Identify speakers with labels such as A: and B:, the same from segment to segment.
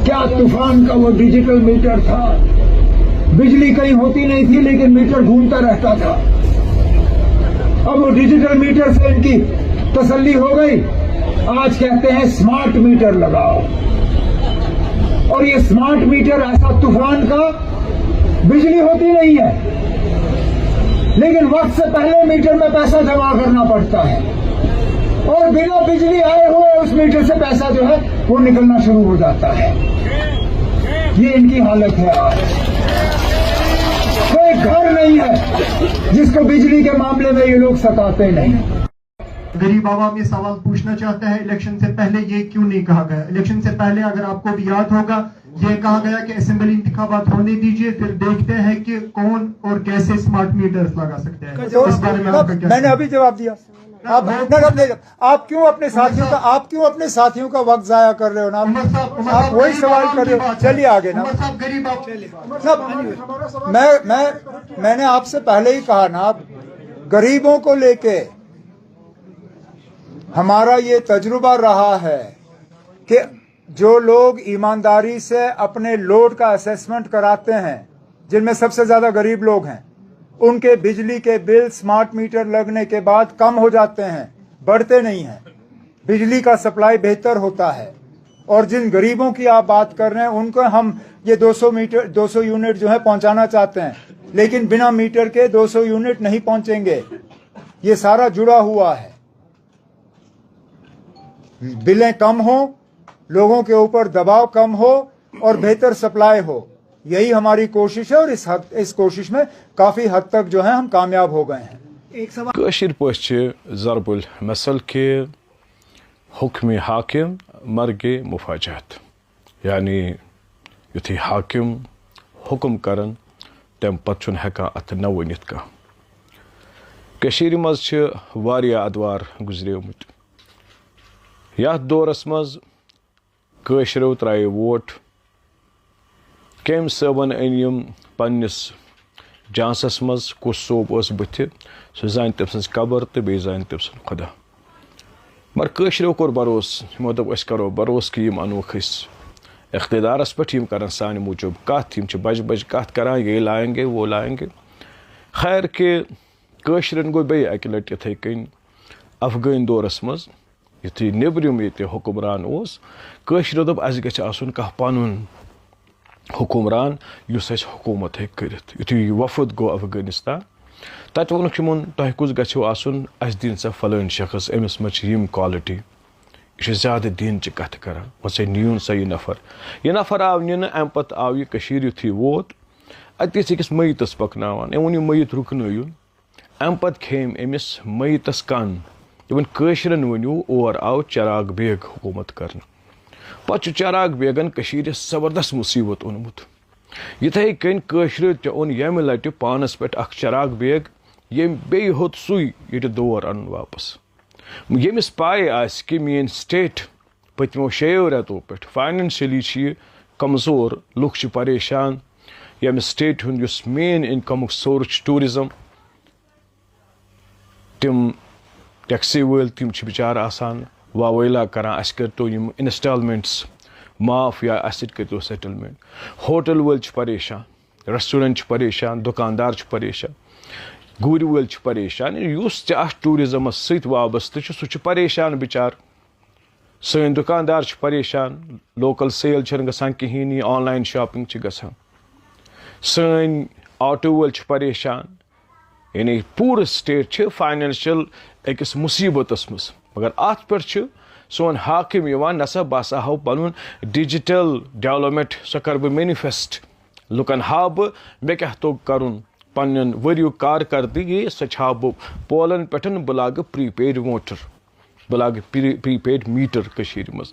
A: क्या तूफान का वो डिजिटल मीटर था। बिजली कहीं होती नहीं थी लेकिन मीटर घूमता रहता था। अब वो डिजिटल मीटर से इनकी तसल्ली हो गई। आज कहते हैं स्मार्ट मीटर लगाओ, और ये स्मार्ट मीटर ऐसा तूफान का, बिजली होती नहीं है लेकिन वक्त से पहले मीटर में पैसा जमा करना पड़ता है, और बिना बिजली आए हुए उस मीटर से पैसा जो है वो निकलना शुरू हो जाता है। ये इनकी हालत है आज। कोई घर नहीं है जिसको बिजली के मामले में ये लोग सताते नहीं।
B: गरीब आवाम ये सवाल पूछना चाहता है, इलेक्शन से पहले ये क्यों नहीं कहा गया? इलेक्शन से पहले अगर आपको भी याद होगा, ये कहा गया कि असेंबली इंतखाबात होने दीजिए, फिर देखते हैं कि कौन और कैसे स्मार्ट मीटर्स लगा सकते हैं। इस बारे में आपका क्या?
C: मैंने अभी जवाब दिया। आप क्यों अपने साथियों का वक्त जाया कर रहे हो ना? आप वही सवाल कर रहे हो। चलिए आगे ना। मैंने आपसे पहले ही कहा ना, गरीबों को लेके हमारा ये तजुर्बा रहा है कि जो लोग ईमानदारी से अपने लोड का असेसमेंट कराते हैं, जिनमें सबसे ज्यादा गरीब लोग हैं, उनके बिजली के बिल स्मार्ट मीटर लगने के बाद कम हो जाते हैं, बढ़ते नहीं हैं। बिजली का सप्लाई बेहतर होता है। और जिन गरीबों की आप बात कर रहे हैं, उनको हम ये 200 यूनिट जो है पहुंचाना चाहते हैं, लेकिन बिना मीटर के 200 यूनिट नहीं पहुंचेंगे। ये सारा जुड़ा हुआ है। बिलें कम हो, लोगों के ऊपर दबाव कम हो और बेहतर सप्लाई हो, यही हमारी कोशिश है, और इस कोशिश में काफी हद तक जो है हम कामयाब हो गए हैं।
D: एक सवाल कशीर पश्च ज़रबुल मसल के हुक्म हाकिम मर्गे मुफाजत, यानी युथी हाकिम हुक्म करन तम पत हेकान अत न वनित कह। कशीर मज वारिया अदवार गुजरेमुत। यथ दौरस मज कशरो त्राय वोट, केम सबन अनिम पन्निस जांसस मज कुस सोप बुथ, सह जान तम सज कबर तो बे जान तम सन खुदा। मगर कशरो कोर भरोस, यमो दोप अस करो भरोस कि यम अनोख इख्तिदारस पे, यम करन सान मूजूब कत, यम बज बज कत करान, ये लाएंगे वो लाएंगे। खैर के कशरन गो बे अकि लट इथे कन अफगान दौरस मज युथी नेबरिम ये हुक्मरान उस, कशरो दोप अस गछ आसुन कह पनुन हुक्मरान युस अस हुकूमत हेक करित। युथी वफद गो अफगानिस्तान, तत वोनुक यमन तह कुछ गछो आसुन, अस दिन सा फलान शख्स, अमिस मच यम क्वालिटी, यह ज्यादा दिन च कथ करान, वह नीन सा यह नफर आव नीन। अम पत आव यह कशीर युथी वोत, अतिस अकिस मयतस पकनावान, अम वन मयत रुकनयुन। अम पत खेम अमिस मयतस कन, वन कशरन वनु और आव चराग बेग हुकूमत करन। पत चराग बेगन कशीर जबरदस्त मुसीबत ओनमुत। इथे कन कशर ते ओन यम लट पानस पे अख चराग बेग, यम बे होत सुई ये दौर अन वापस। यमिस पाए आस कि मीन स्टेट पतमो 6 रेतों पे फाइनेंशियली कमजोर, लुख परेशान। यम स्टेट हुन युस मेन इनकम सोर्स टूरिज्म, तिम टैक्सी वल तिम बिचार आसान वावैला करान, अस करतो यम इंस्टॉलमेंट्स माफ या अस करतो सेटलमेंट। होटल वल परेशान, रेस्टोरेंट परेशान, दुकानदार परेशान, गुर वल परेशान, युस टूरिज्म सत वाबस्त सह परेशान बिचार। सन दुकानदार परेशान, लोकल सेल गसान कहीं, ऑनलाइन शॉपिंग गसान। सन ऑटो वल परेशान, यानी पूरा स्टेट फाइनेंशियल अकिस मुसीबतस मज। मगर अत पे सोन हाकिम नसा बसा हाव पन डिजिटल डेवलपमेंट, सह कर बह मैनिफेस्ट लुकन हाव बह मे क्या तोग करुन पन्न वरियु कारकर्दगी, सह हाव बह पोलन पे बह लाग प्रीपेड मोटर, बह लाग प्रीपेड मीटर कशीर मज,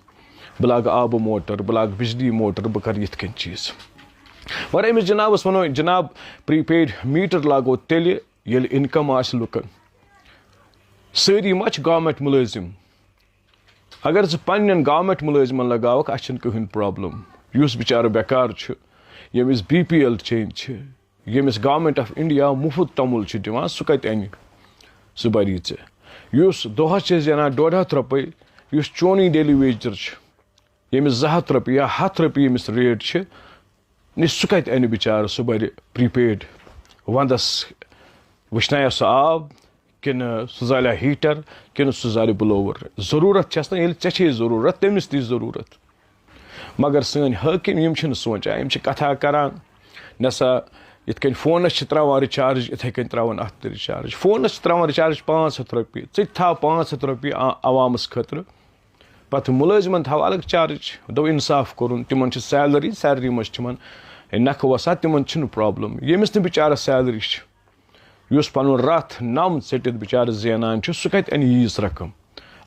D: बह लाग आब मोटर, बह लाग बिजली मोटर, बह कर यिथ कन चीज। मगर अमिस जनाबस वनो जनाब प्रीपेड मीटर लागो तेल येल इनकम आस लुकन। सारी मच गवर्नमेंट मुलाजिम, अगर ज पन्न गवर्नमेंट मुलाजिमन लगावक अस कहीं प्रॉब्लम। युस बिचार बेकार यमिस BPL चेन, यमिस गवर्नमेंट ऑफ इंडिया मुफ्त तमुल दिवान, सह कत अन सह बरी युस दोहस जना 1.5 रुपये, युस चोनी डेली वेजर ییٚمِس 200 رۄپیہِ یا 100 رۄپیہِ ییٚمِس ریٹ چھِ سُہ کَتہِ اَنہِ بِچارٕ سُہ بَرِ پرٛیٖپیڈ وَنٛدَس وٕشنایا سُہ آب کِنہٕ سُہ زالیا ہیٖٹر کِنہٕ سُہ زالہِ بٕلووَر ضروٗرت چھَس نا ییٚلہِ ژےٚ چھے ضروٗرت تٔمِس تہِ ضروٗرت مگر سٲنۍ حٲکِم یِم چھِنہٕ سونٛچان یِم چھِ کَتھا کَران نسا یِتھ کٔنۍ فونَس چھِ ترٛاوان رِچارٕج یِتھَے کٔنۍ ترٛاوان اَتھ تہِ رِچارٕج فونَس چھِ ترٛاوان رِچارٕج 500 رۄپیہِ ژٕ تہِ تھاو 500 رۄپیہِ عوامَس خٲطرٕ پَتہٕ مُلٲزِمَن تھاو الگ چارٕج دوٚپ اِنصاف کوٚرُن تِمَن چھِ سیلری منٛز چھِ تِمَن نَکھٕ وَسان تِمَن چھِنہٕ پرٛابلِم ییٚمِس نہٕ بِچارَس سیلری چھِ یُس پَنُن رَتھ نَم ژٔٹِتھ بِچارٕ زینان چھُ سُہ کَتہِ اَنہِ ییٖژ رقم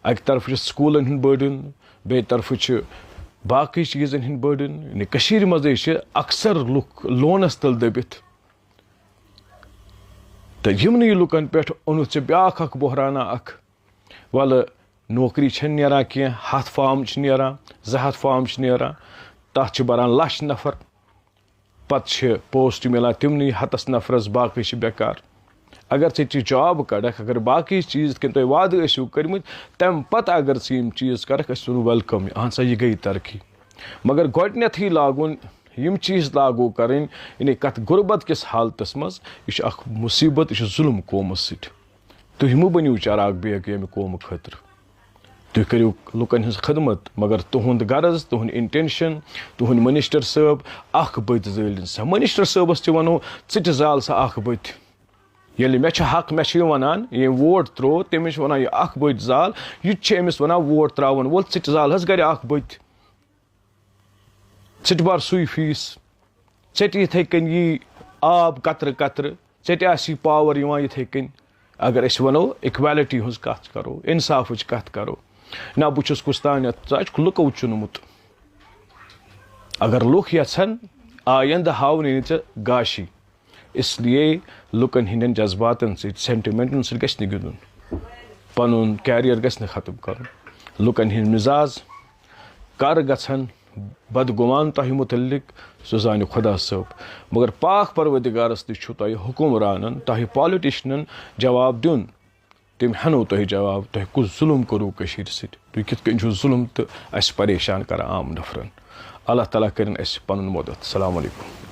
D: اَکہِ طرفہٕ چھِ سکوٗلَن ہُنٛد بٔرڈن بیٚیہِ طرفہٕ چھِ باقٕے چیٖزَن ہِنٛدۍ بٔرڈن یعنی کٔشیٖرِ منٛزٕے چھِ اَکثر لُکھ لونَس تل دٔبِتھ تہٕ یِمنٕے لُکَن پٮ۪ٹھ اوٚنُتھ ژےٚ بیٛاکھ اَکھ بحرانا اَکھ وَلہٕ نوکری چھَنہٕ نیران کینٛہہ 100 فارم چھِ نیران 200 فارم چھِ نیران تَتھ چھِ بَران 1,00,000 نفر پَتہٕ چھِ پوسٹ مِلان تِمنٕے 100 نفرَس باقٕے چھِ بیکار اگر ژٕ تہِ جاب کَڑکھ اگر باقٕے چیٖز یِتھ کٔنۍ تۄہہِ وعدٕ ٲسِو کٔرمٕتۍ تَمہِ پَتہٕ اگر ژٕ یِم چیٖز کَرکھ أسۍ وَنو ویلکَم اہن سا یہِ گٔے ترقی مگر گۄڈنٮ۪تھٕے لاگُن یِم چیٖز لاگوٗ کَرٕنۍ یعنی کَتھ غُربت کِس حالتَس منٛز یہِ چھُ اَکھ مُصیٖبت یہِ چھُ ظُلم قومَس سۭتۍ تُہۍ مہٕ بٔنِو چراغ بیگ ییٚمہِ قومہٕ خٲطرٕ تُہۍ کٔرِو لُکَن ہٕنٛز خدمت مگر تُہُنٛد غرض تُہُنٛد اِنٹٮ۪نشَن تُہُنٛد مٔنِسٹَر صٲب اَکھ بٔتۍ زٲلِن سا مٔنِسٹَر صٲبَس تہِ وَنو ژٕ تہِ زال سا اَکھ بٔتۍ ییٚلہِ مےٚ چھُ حق مےٚ چھِ یہِ وَنان ییٚمۍ ووٹ ترٛوو تٔمِس چھِ وَنان یہِ اَکھ بٔتۍ زال یہِ تہِ چھِ أمِس وَنان ووٹ ترٛاوَن وول ژٕ تہِ زال حظ گَرِ اَکھ بٔتۍ ژٕ تہِ بَر سُے فیٖس ژےٚ تہِ یِتھَے کٔنۍ یی آب قطرٕ قطرٕ ژےٚ تہِ آسی پاوَر یِوان یِتھَے کٔنۍ اگر أسۍ وَنو اِکویلٹی ہٕنٛز کَتھ کَرو اِنصافٕچ کَتھ کَرو نہ بہٕ چھُس کُستانیتھ ژٕ چھُکھ لُکو چُنمُت اگر لُکھ یَژھن آیندٕ ہاونہٕ نہٕ ژےٚ گاشی اِسلیے لُکَن ہٕنٛدٮ۪ن جذباتَن سۭتۍ سٮ۪نٹِمٮ۪نٹَن سۭتۍ گژھِ نہٕ گِنٛدُن پَنُن کیریر گژھِ نہٕ ختم کَرُن لُکَن ہٕنٛدۍ مِزاز کَر گژھن بدگُمان تۄہہِ مُتعلق سُہ زانہِ خۄدا صٲب مگر پاک پروردِگارَس تہِ چھُ تۄہہِ حُکُمرانَن تۄہہِ پالِٹِشنَن جواب دیُن تٔمۍ ہٮ۪نو تۄہہِ جواب تۄہہِ کُس ظُلم کوٚروٗ کٔشیٖرِ سۭتۍ تُہۍ کِتھ کٔنۍ چھُو ظُلم تہٕ اَسہِ پریشان کَران عام نفرَن اللہ تعالیٰ کٔرِنۍ اَسہِ پَنُن مدد السلام علیکُم